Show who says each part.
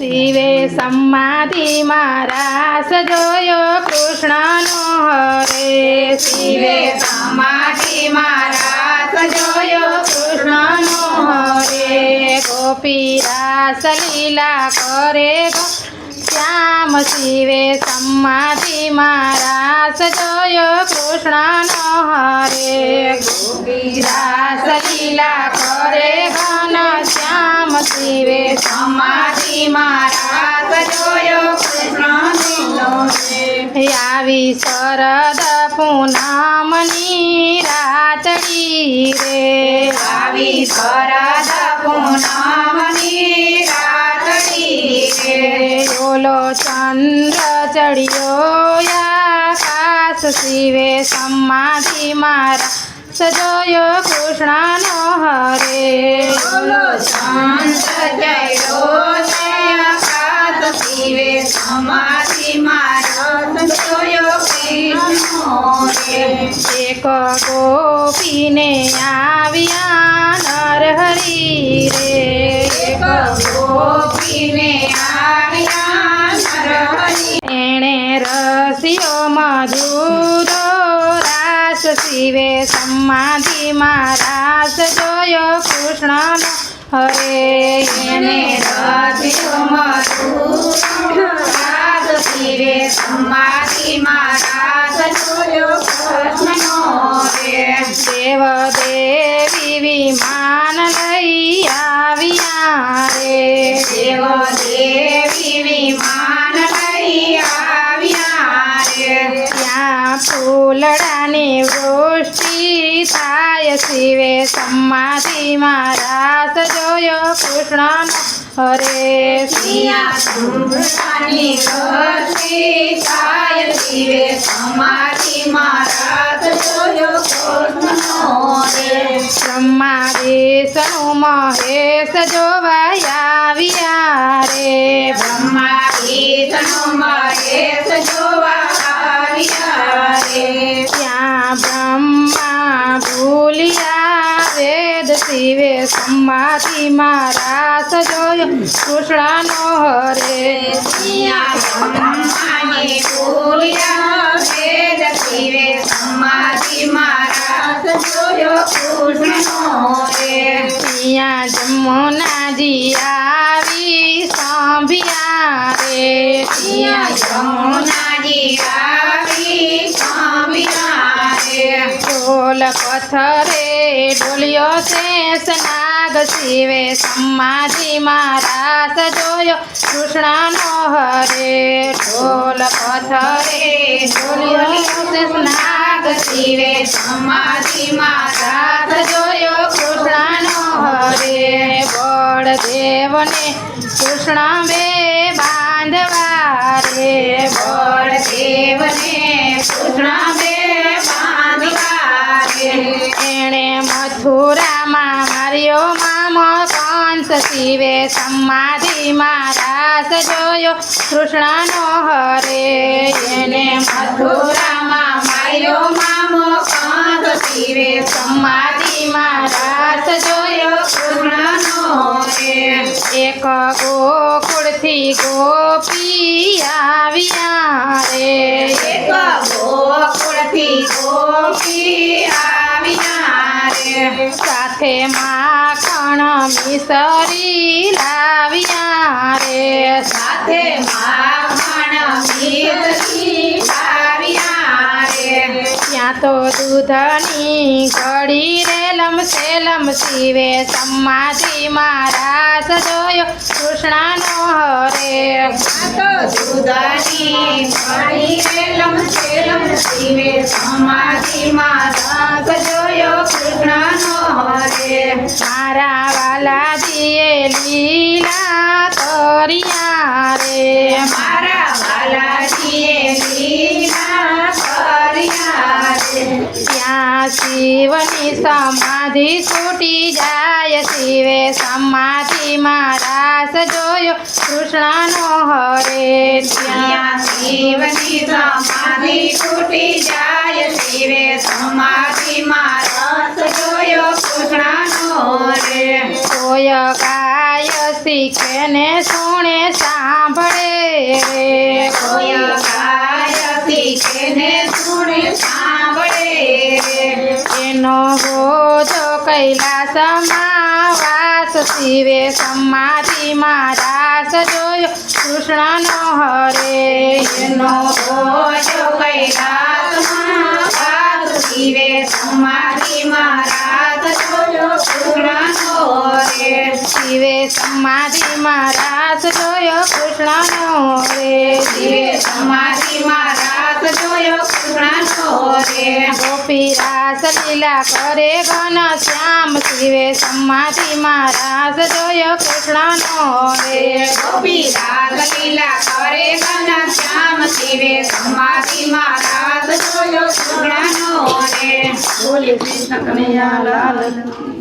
Speaker 1: શિવે સમાધિમાં રાસ જોયો કૃષ્ણનો હરે
Speaker 2: શિવે સમાધિમાં રાસ જોયો કૃષ્ણનો હરે
Speaker 1: ગોપી રાસ લીલા કરે શ્યામ શિવે સમાધિમાં રાસ જોયો કૃષ્ણનો હરે
Speaker 2: ગોપી
Speaker 1: રાસ લીલા કરે ઘન શ્યામ શિવે
Speaker 2: સમાધિમાં રાસ જોયો કૃષ્ણનો હરે
Speaker 1: આવી શરદ પૂનમની રાતડી રે
Speaker 2: આવી શરદ પૂનમની રાતડી રે
Speaker 1: ઓલો ચંદ્ર ચડ્યો આકાશ શિવે સમાધિમાં સજોયો કૃષ્ણનો હરે
Speaker 2: બોલો સંત જયો જયકાત શિવે સમાધિમાં રાસ જોયો કૃષ્ણનો હરે
Speaker 1: એક ગોપીને આવ્યા નરહરી રે
Speaker 2: એક ગોપીને આવ્યા નરહરિ
Speaker 1: એણે રસ્યો મધુરો રાસ શિવે સમાધિમાં રાસ જોયો કૃષ્ણનો હરે
Speaker 2: એને રચ્યો મધુર રાસ શિવે સમાધિમાં રાસ જોયો કૃષ્ણનો હરે
Speaker 1: દેવ દેવી વિમાન લઈ આવ્યા રે
Speaker 2: દેવ દેવી વિમાન લઈ આવ્યા રે
Speaker 1: ત્યાં ફૂલડાની વૃષ્ટિ થાય શિવે સમાધિમાં રાસ જોયો કૃષ્ણનો હરે
Speaker 2: સિયા સુંદરાની વૃષ્ટિ થાય શિવે સમાધિમાં રાસ જોયો કૃષ્ણનો હરે
Speaker 1: બ્રહ્મા વિષ્ણુ મહેશ જોવા આવ્યા રે
Speaker 2: બ્રહ્મા વિષ્ણુ મહેશ જોવા આવ્યા રે
Speaker 1: ત્યાં બ્રહ્મા ભૂલિયા વેદ શિવે સમાધિમાં રાસ જોયો કૃષ્ણનો હરે
Speaker 2: સિયા બ્રહ્માની ભૂલ્યા વેદ શિવે સમાધિમાં રાસ જોયો કૃષ્ણનો હરે
Speaker 1: ત્યાં જમુનાજી આવી સાંભળ્યા રે
Speaker 2: સિયા યમુનાજી આવી સાંભળ્યા રે
Speaker 1: ઢોલ પથ્થરે ઢોલ્યો શેષ નાગ શિવે સમાધિમાં રાસ જોયો કૃષ્ણનો હરે ઢોલ પથ્થરે ઢોલ્યો શેષ નાગ
Speaker 2: શિવે સમાધિમાં રાસ
Speaker 1: જોયો કૃષ્ણનો હરે બળદેવને કૃષ્ણ બે બાંધવા રે
Speaker 2: બળદેવને કૃષ્ણ બે બાંધવા રે
Speaker 1: એણે મથુરામાં માર્યો મામો કંસ શિવે સમાધિમાં રાસ જોયો કૃષ્ણનો હરે એને
Speaker 2: મથુરામાં માર્યો મામો કંસ શિવે
Speaker 1: સમાધિમાં રાસ જોયો
Speaker 2: કૃષ્ણનો હરે
Speaker 1: એક ગોકુળથી ગોપી આવ્યા રે
Speaker 2: એક ગોકુળથી ગોપી આવ્યા રે
Speaker 1: સાથે માખણ મિસરી લાવ્યા રે
Speaker 2: સાથે માખણ મિસરી આવ્યા રે
Speaker 1: ત્યાં તો દૂધની ઘડી રે લમસેલમ શિવે સમાધિમાં રાસ જોયો કૃષ્ણનો હરે
Speaker 2: તો દૂધની ઘડી રે લમસેલમ શિવે સમાધિમાં રાસ જોયો કૃષ્ણનો હરે
Speaker 1: મારા વાલાજીએ લીલા તરિયા રે
Speaker 2: મારા વાલાજીએ લીલા કર્યા રે
Speaker 1: ત્યાં શિવની સમાધિ છૂટી જાય શિવે સમાધિમાં રાસ જોયો કૃષ્ણનો હરે
Speaker 2: ત્યાં શિવની સમાધિ તૂટી જાય શિવે સમાધિમાં રસ જોયો કૃષ્ણનો રે
Speaker 1: કોઈ ગાય શીખે ને સુણે સા સાંભળે રે
Speaker 2: કોઈ ગાય શીખે ને સુણે સાંભળે રે
Speaker 1: એનો હોજો કૈલાસમાં વાસ શિવે સમાધિમાં રાસ જોયો કૃષ્ણનો હરે
Speaker 2: એનો ઓજો કૈલાસમાં વાસ શિવે સમાધિમાં રાત જોયો કૃષ્ણનો રે
Speaker 1: શિવે સમાધિમાં રાસ જોયો કૃષ્ણનો રે
Speaker 2: શિવે સમાધિમાં રાત જોયો કૃષ્ણનો રે
Speaker 1: ગોપી રાસ લીલા કરે ઘન શ્યામ શિવે સમાધિમાં રાસ જોયો કૃષ્ણનો રે
Speaker 2: ગોપી રાસ લીલા કરે ઘન શ્યામ શિવે સમાધિમાં રાત જોયો કૃષ્ણનો રે બોલે કૃષ્ણ કનૈયા લાલ